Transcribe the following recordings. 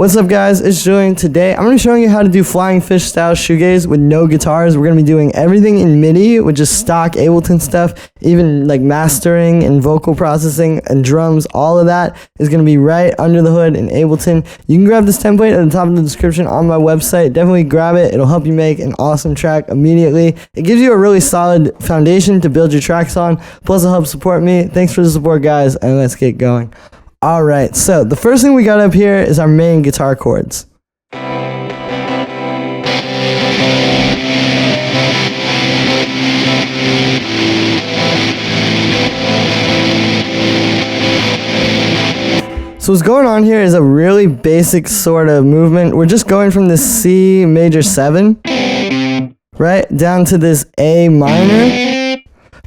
What's up, guys? It's Julian. Today I'm going to be showing you how to do Flying Fish style shoegaze with no guitars. We're going to be doing everything in MIDI with just stock Ableton stuff, even like mastering and vocal processing and drums. All of that is going to be right under the hood in Ableton. You can grab this template at the top of the description on my website. Definitely grab it. It'll help you make an awesome track immediately. It gives you a really solid foundation to build your tracks on. Plus, it'll help support me. Thanks for the support, guys, and let's get going. Alright, so the first thing we got up here is our main guitar chords. So what's going on here is a really basic sort of movement. We're just going from this C major 7, right, down to this A minor.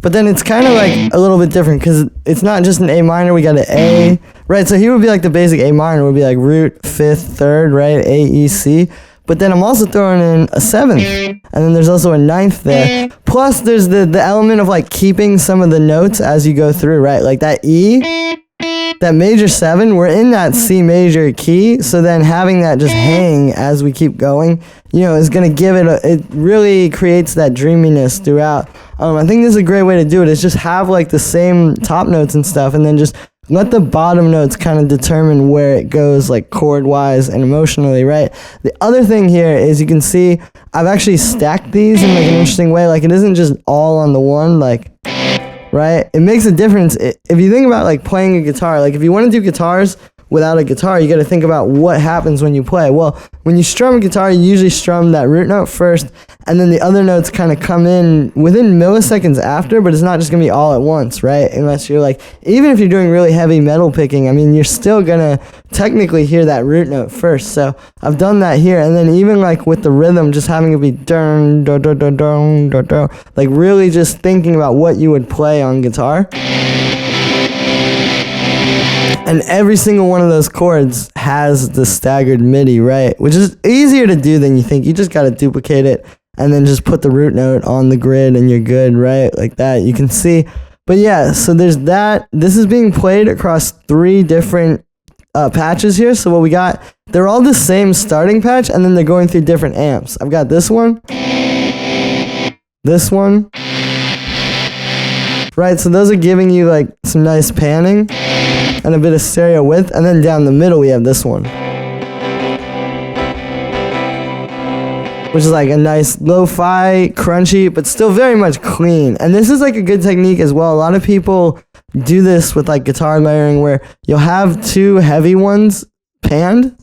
But then it's kind of like a little bit different because it's not just an A minor, we got an A, right? So here would be like the basic A minor, would be like root, 5th, 3rd, right? A, E, C. But then I'm also throwing in a 7th, and then there's also a 9th there. Plus there's the element of like keeping some of the notes as you go through, right? Like that E, that major 7, we're in that C major key, so then having that just hang as we keep going, you know, is going to give it it really creates that dreaminess throughout. I think this is a great way to do it, is just have like the same top notes and stuff, and then just let the bottom notes kind of determine where it goes, like chord wise and emotionally, right? The other thing here is you can see I've actually stacked these in like an interesting way. Like it isn't just all on the one, like, right? It makes a difference. If you think about like playing a guitar, like if you want to do guitars without a guitar, you got to think about what happens when you play. Well, when you strum a guitar, you usually strum that root note first, and then the other notes kind of come in within milliseconds after, but it's not just going to be all at once, right? Unless you're like, even if you're doing really heavy metal picking, I mean, you're still going to technically hear that root note first. So I've done that here, and then even like with the rhythm, just having it be dun, dun, dun, dun, dun, dun, dun, like really just thinking about what you would play on guitar. And every single one of those chords has the staggered MIDI, right? Which is easier to do than you think. You just got to duplicate it and then just put the root note on the grid and you're good, right? Like that, you can see. But yeah, so there's that. This is being played across 3 different patches here. So what we got, they're all the same starting patch, and then they're going through different amps. I've got this one, right? So those are giving you like some nice panning and a bit of stereo width, and then down the middle we have this one, which is like a nice lo-fi, crunchy, but still very much clean. And this is like a good technique as well. A lot of people do this with like guitar layering, where you'll have 2 heavy ones panned,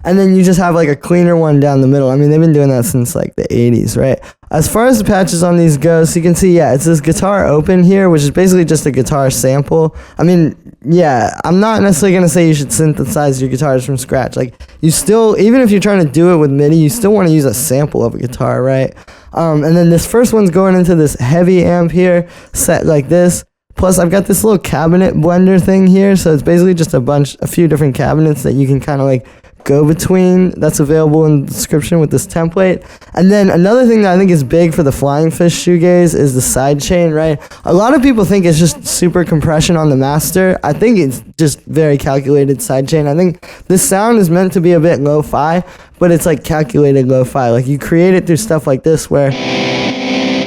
and then you just have like a cleaner one down the middle. I mean, they've been doing that since like the 80s, right? As far as the patches on these go, so you can see, yeah, it's this guitar open here, which is basically just a guitar sample. I mean, yeah, I'm not necessarily going to say you should synthesize your guitars from scratch. Like, you still, even if you're trying to do it with MIDI, you still want to use a sample of a guitar, right? And then this first one's going into this heavy amp here, set like this. Plus, I've got this little cabinet blender thing here, so it's basically just a few different cabinets that you can kind of like go between. That's available in the description with this template. And then another thing that I think is big for the Flying Fish shoegaze is the sidechain, right? A lot of people think it's just super compression on the master. I think it's just very calculated sidechain. I think this sound is meant to be a bit lo-fi, but it's like calculated lo-fi. Like you create it through stuff like this, where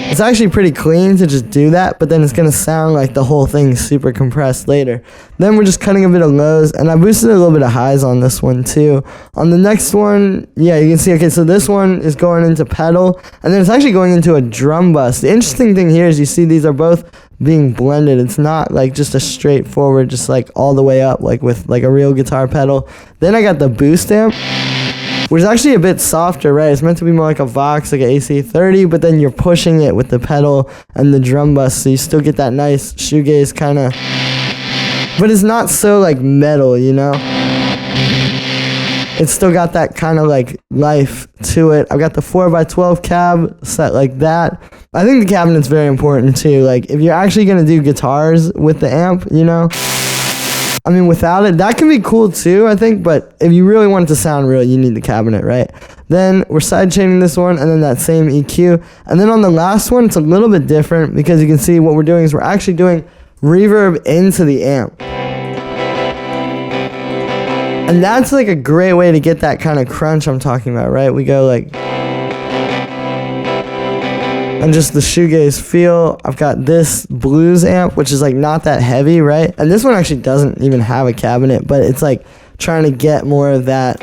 it's actually pretty clean to just do that, but then it's going to sound like the whole thing's super compressed later. Then we're just cutting a bit of lows, and I boosted a little bit of highs on this one too. On the next one, yeah, you can see, okay, so this one is going into pedal, and then it's actually going into a drum bus. The interesting thing here is you see these are both being blended. It's not like just a straightforward, just like all the way up, like with like a real guitar pedal. Then I got the boost amp, which is actually a bit softer, right? It's meant to be more like a Vox, like an AC30, but then you're pushing it with the pedal and the drum bus, so you still get that nice shoegaze kind of, but it's not so like metal, you know? It's still got that kind of like life to it. I've got the 4x12 cab set like that. I think the cabinet's very important too. Like if you're actually going to do guitars with the amp, you know, I mean, without it, that can be cool too, I think, but if you really want it to sound real, you need the cabinet, right? Then we're sidechaining this one, and then that same EQ. And then on the last one, it's a little bit different, because you can see what we're doing is we're actually doing reverb into the amp. And that's like a great way to get that kind of crunch I'm talking about, right? We go like, and just the shoegaze feel. I've got this blues amp, which is like not that heavy, right? And this one actually doesn't even have a cabinet, but it's like trying to get more of that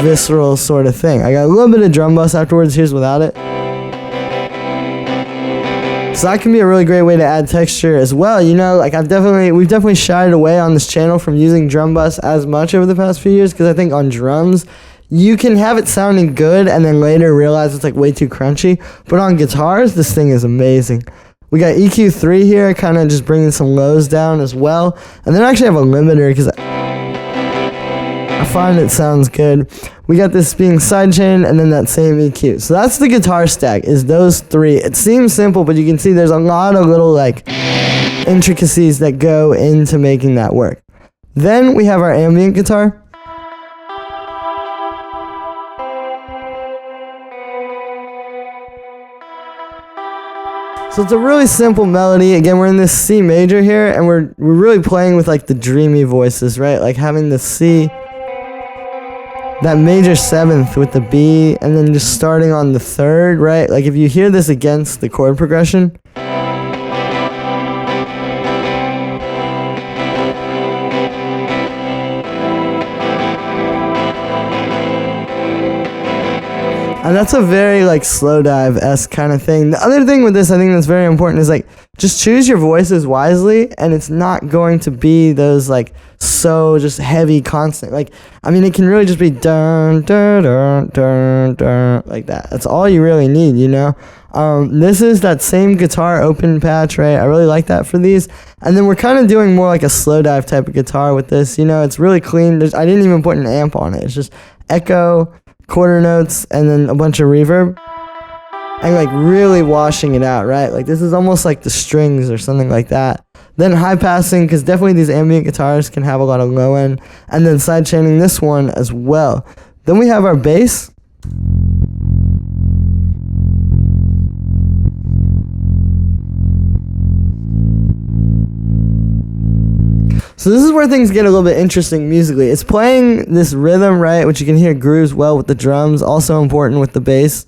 visceral sort of thing. I got a little bit of drum bus afterwards. Here's without it. So that can be a really great way to add texture as well. You know, like we've definitely shied away on this channel from using drum bus as much over the past few years, because I think on drums, you can have it sounding good and then later realize it's like way too crunchy. But on guitars, this thing is amazing. We got EQ3 here, kind of just bringing some lows down as well. And then I actually have a limiter because I find it sounds good. We got this being sidechained and then that same EQ. So that's the guitar stack, is those three. It seems simple, but you can see there's a lot of little like intricacies that go into making that work. Then we have our ambient guitar. So it's a really simple melody. Again, we're in this C major here, and we're really playing with like the dreamy voices, right? Like having the C, that major seventh with the B, and then just starting on the third, right? Like if you hear this against the chord progression, and that's a very like slow dive-esque kind of thing. The other thing with this, I think that's very important, is like just choose your voices wisely, and it's not going to be those like so just heavy constant. Like, I mean, it can really just be dun dun dun dun dun like that. That's all you really need, you know. This is that same guitar open patch, right? I really like that for these. And then we're kind of doing more like a slow dive type of guitar with this. You know, it's really clean. I didn't even put an amp on it. It's just echo, quarter notes, and then a bunch of reverb, and like really washing it out, right? Like this is almost like the strings or something like that. Then high passing, because definitely these ambient guitars can have a lot of low end, and then side chaining this one as well. Then we have our bass. So this is where things get a little bit interesting musically. It's playing this rhythm, right, which you can hear grooves well with the drums, also important with the bass.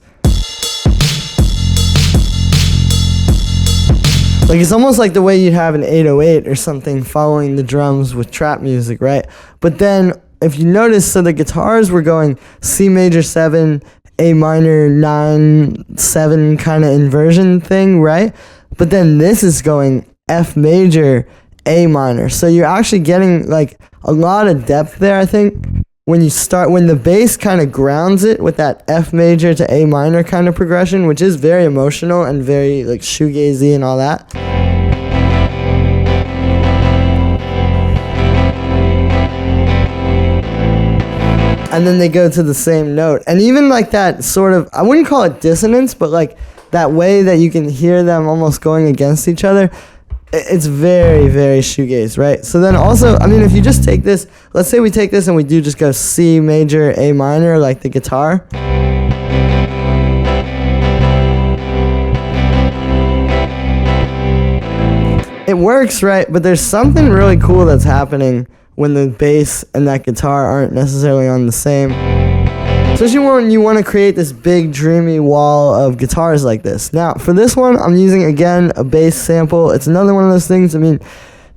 Like it's almost like the way you'd have an 808 or something following the drums with trap music, right? But then if you notice, so the guitars were going C major 7, A minor 9, 7 kind of inversion thing, right? But then this is going F major, A minor. So you're actually getting like a lot of depth there, I think, when the bass kind of grounds it with that F major to A minor kind of progression, which is very emotional and very like shoegazy and all that. And then they go to the same note. And even like that sort of, I wouldn't call it dissonance, but like that way that you can hear them almost going against each other, it's very, very shoegaze, right? So then also, I mean, if you just take this, let's say we take this and we do just go C major, A minor, like the guitar. It works, right? But there's something really cool that's happening when the bass and that guitar aren't necessarily on the same. Especially when you want to create this big dreamy wall of guitars like this. Now, for this one, I'm using, again, a bass sample. It's another one of those things, I mean,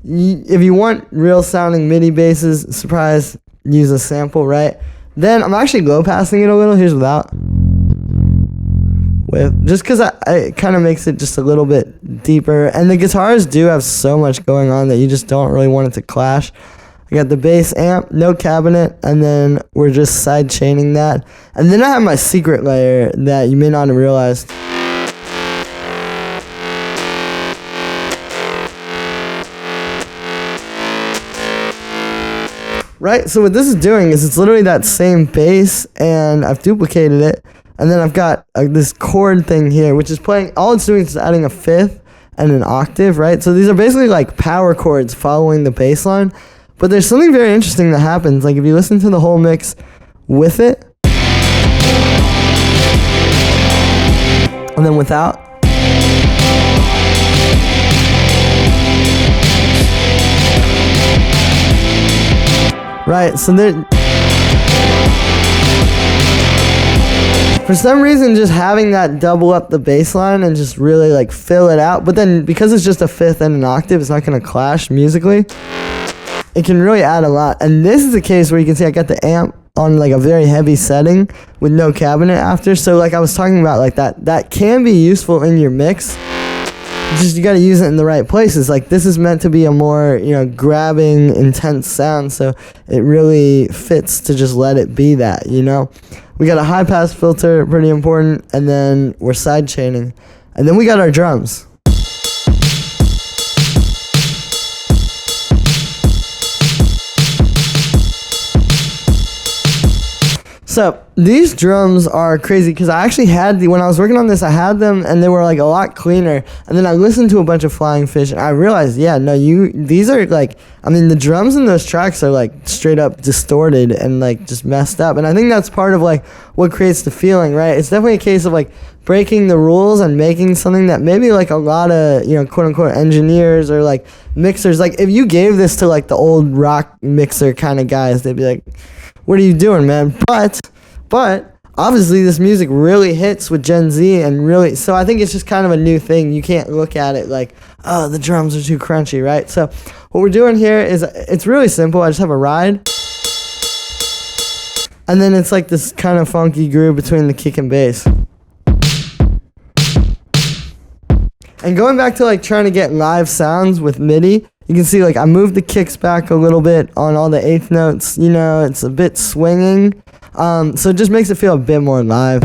if you want real sounding MIDI basses, surprise, use a sample, right? Then I'm actually low passing it a little. Here's without. Just because it kind of makes it just a little bit deeper. And the guitars do have so much going on that you just don't really want it to clash. I got the bass amp, no cabinet, and then we're just side chaining that. And then I have my secret layer that you may not have realized. Right, so what this is doing is it's literally that same bass, and I've duplicated it. And then I've got this chord thing here, which is playing, all it's doing is adding a fifth and an octave, right? So these are basically like power chords following the bass line. But there's something very interesting that happens. Like if you listen to the whole mix with it, and then without, right? So there, for some reason, just having that double up the bass line and just really like fill it out. But then because it's just a fifth and an octave, it's not going to clash musically. It can really add a lot. And this is a case where you can see I got the amp on like a very heavy setting with no cabinet after. So like I was talking about, like that can be useful in your mix. Just you got to use it in the right places. Like this is meant to be a more, you know, grabbing, intense sound, so it really fits to just let it be that, you know. We got a high pass filter, pretty important, and then we're side chaining, and then we got our drums. So these drums are crazy because I actually had when I was working on this, I had them and they were like a lot cleaner. And then I listened to a bunch of Flying Fish and I realized, yeah, no, these are like, I mean, the drums in those tracks are like straight up distorted and like just messed up. And I think that's part of like what creates the feeling, right? It's definitely a case of like breaking the rules and making something that maybe like a lot of, you know, quote unquote engineers or like mixers, like if you gave this to like the old rock mixer kind of guys, they'd be like, what are you doing, man? But obviously this music really hits with Gen Z and really, so I think it's just kind of a new thing. You can't look at it like, oh, the drums are too crunchy, right? So what we're doing here is, it's really simple. I just have a ride. And then it's like this kind of funky groove between the kick and bass. And going back to like trying to get live sounds with MIDI, you can see like I moved the kicks back a little bit on all the eighth notes. You know, it's a bit swinging. So it just makes it feel a bit more live.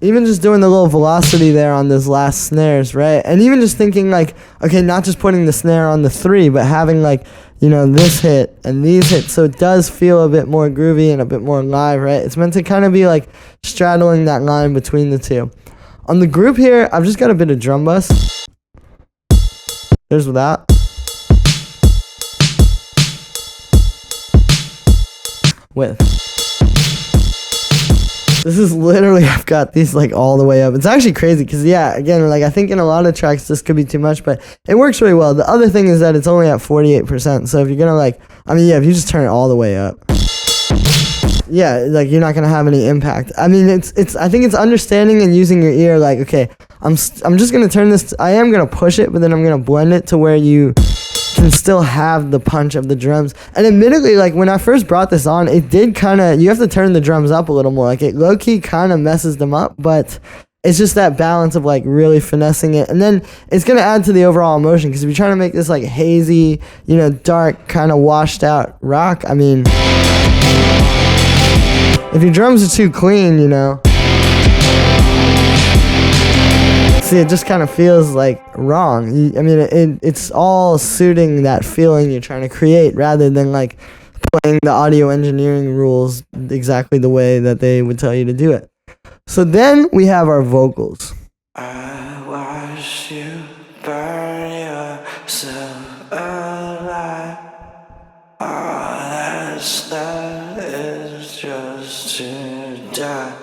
Even just doing the little velocity there on those last snares, right? And even just thinking like, okay, not just putting the snare on the 3, but having like, you know, this hit and these hits. So it does feel a bit more groovy and a bit more live, right? It's meant to kind of be like straddling that line between the two. On the group here, I've just got a bit of drum bus. There's that. With. This is literally, I've got these like all the way up. It's actually crazy because, yeah, again, like I think in a lot of tracks this could be too much, but it works really well. The other thing is that it's only at 48%. So if you're going to like, I mean, yeah, if you just turn it all the way up, yeah, like you're not going to have any impact. I mean, I think it's understanding and using your ear like, okay, I'm just going to turn this, I am going to push it, but then I'm going to blend it to where you can still have the punch of the drums. And admittedly, like when I first brought this on, it did kind of, you have to turn the drums up a little more. Like it low-key kind of messes them up, but it's just that balance of like really finessing it. And then it's going to add to the overall emotion because if you're trying to make this like hazy, you know, dark, kind of washed out rock, I mean, if your drums are too clean, you know, see, it just kind of feels like wrong. I mean, it's all suiting that feeling you're trying to create rather than like playing the audio engineering rules exactly the way that they would tell you to do it. So then we have our vocals. I watch you burn yourself alive. All that's left is just to die.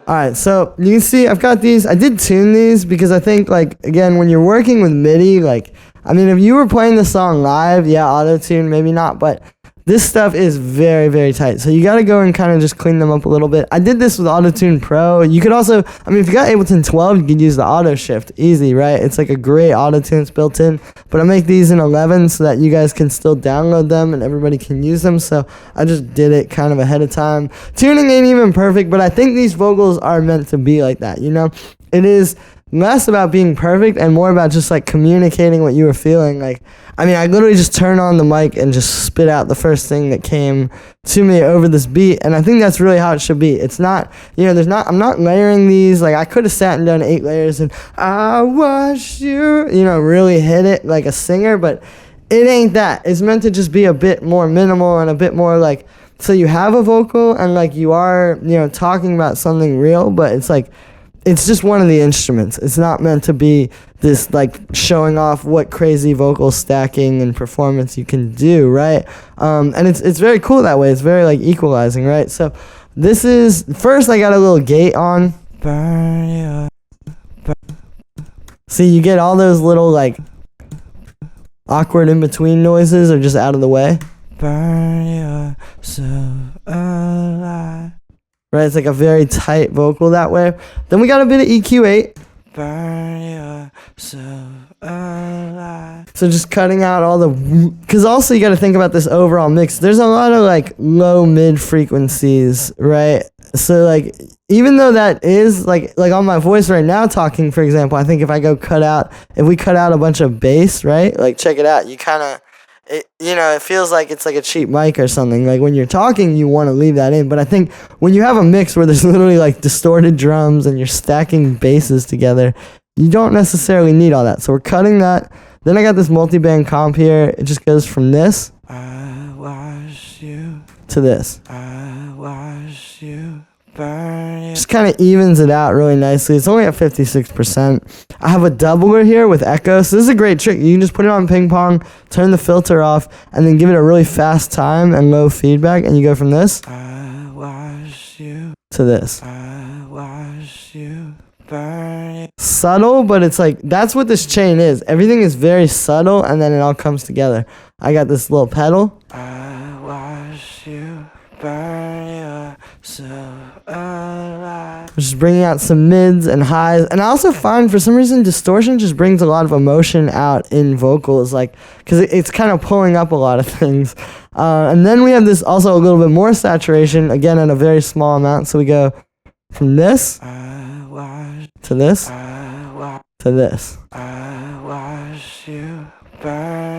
Alright, so you can see I've got these. I did tune these because I think, like, again, when you're working with MIDI, like, I mean, if you were playing the song live, yeah, auto-tune, maybe not, but this stuff is very, very tight. So you got to go and kind of just clean them up a little bit. I did this with Auto-Tune Pro. You could also, I mean, if you got Ableton 12, you could use the Auto Shift. Easy, right? It's like a great auto-tune built in. But I make these in 11 so that you guys can still download them and everybody can use them. So I just did it kind of ahead of time. Tuning ain't even perfect, but I think these vocals are meant to be like that, you know? It is less about being perfect and more about just like communicating what you were feeling. Like, I mean, I literally just turn on the mic and just spit out the first thing that came to me over this beat, and I think that's really how it should be. It's not, you know, I'm not layering these. Like, I could have sat and done 8 layers and I watch you, you know, really hit it like a singer, but it ain't that. It's meant to just be a bit more minimal and a bit more like, so you have a vocal and like you are, you know, talking about something real, but it's like, it's just one of the instruments. It's not meant to be this like showing off what crazy vocal stacking and performance you can do, right? And it's very cool that way. It's very like equalizing, right? So this is, first I got a little gate on. See, you get all those little like awkward in between noises are just out of the way. Burn yourself alive. Right, it's like a very tight vocal that way. Then we got a bit of EQ8. Burn yourself alive. So just cutting out all the, because also you got to think about this overall mix. There's a lot of like low mid frequencies, right? So like even though that is like on my voice right now talking, for example, I think if we cut out a bunch of bass, right? Like check it out. You kind of, it feels like it's like a cheap mic or something. Like when you're talking, you want to leave that in. But I think when you have a mix where there's literally like distorted drums and you're stacking basses together, you don't necessarily need all that. So we're cutting that. Then I got this multi-band comp here. It just goes from this I watch you to this. I watch you. Just kind of evens it out really nicely. It's only at 56%. I have a doubler here with echo. So this is a great trick. You can just put it on ping pong, turn the filter off, and then give it a really fast time and low feedback. And you go from this I watch you to this. I watch you burn. Subtle, but it's like that's what this chain is. Everything is very subtle, and then it all comes together. I got this little pedal. I watch you burn yourself. Just bringing out some mids and highs. And I also find for some reason distortion just brings a lot of emotion out in vocals, like because it's kind of pulling up a lot of things. And then we have this also a little bit more saturation, again at a very small amount. So we go from this to this to this.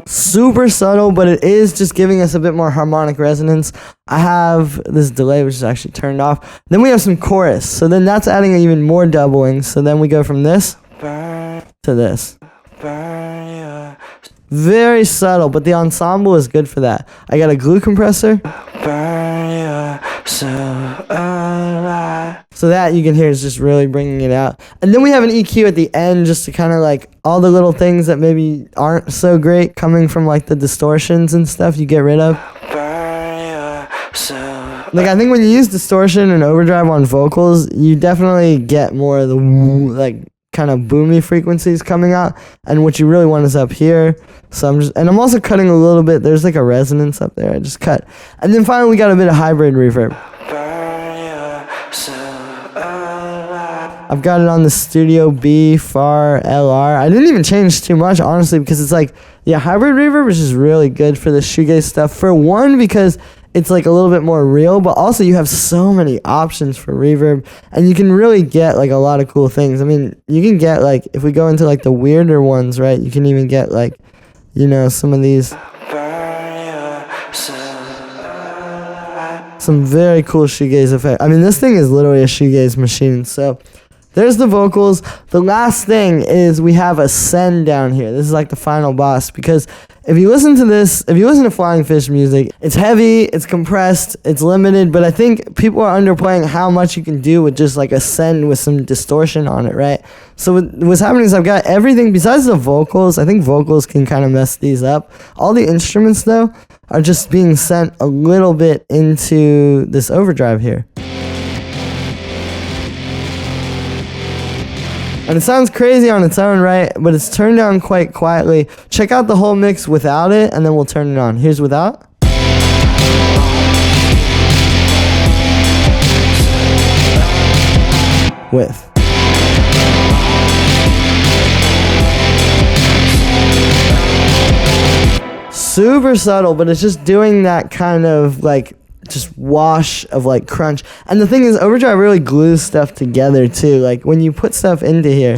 Super subtle, but it is just giving us a bit more harmonic resonance. I have this delay, which is actually turned off. Then we have some chorus. So then that's adding even more doubling. So then we go from this to this. Very subtle, but the ensemble is good for that. I got a glue compressor. So that you can hear is just really bringing it out. And then we have an EQ at the end just to kind of like all the little things that maybe aren't so great coming from like the distortions and stuff you get rid of. Like I think when you use distortion and overdrive on vocals, you definitely get more of the like kind of boomy frequencies coming out, and what you really want is up here. So I'm also cutting a little bit. There's like a resonance up there. I just cut. And then finally we got a bit of hybrid reverb. I've got it on the Studio B Far LR. I didn't even change too much, honestly, because it's like, yeah, hybrid reverb is just really good for the shoegaze stuff. For one, because it's like a little bit more real, but also you have so many options for reverb, and you can really get like a lot of cool things. I mean, you can get like, if we go into like the weirder ones, right, you can even get like, some of these. Some very cool shoegaze effect. I mean, this thing is literally a shoegaze machine. So there's the vocals. The last thing is we have a send down here. This is like the final boss, because if you listen to this, if you listen to Flying Fish music, it's heavy, it's compressed, it's limited, but I think people are underplaying how much you can do with just like a send with some distortion on it, right? So what's happening is I've got everything besides the vocals. I think vocals can kind of mess these up. All the instruments though are just being sent a little bit into this overdrive here. And it sounds crazy on its own, right? But it's turned down quite quietly. Check out the whole mix without it, and then we'll turn it on. Here's without. With. Super subtle, but it's just doing that kind of like just wash of like crunch. And the thing is, overdrive really glues stuff together too. Like when you put stuff into here,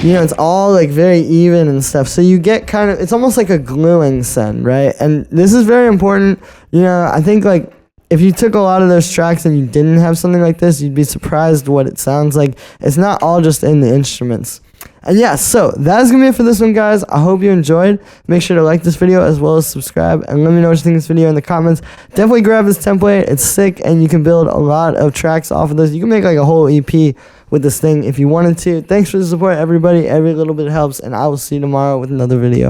it's all like very even and stuff. So you get kind of, it's almost like a gluing send, right? And this is very important. I think like if you took a lot of those tracks and you didn't have something like this, you'd be surprised what it sounds like. It's not all just in the instruments. And yeah, so that's going to be it for this one, guys. I hope you enjoyed. Make sure to like this video as well as subscribe. And let me know what you think of this video in the comments. Definitely grab this template. It's sick, and you can build a lot of tracks off of this. You can make like a whole EP with this thing if you wanted to. Thanks for the support, everybody. Every little bit helps, and I will see you tomorrow with another video.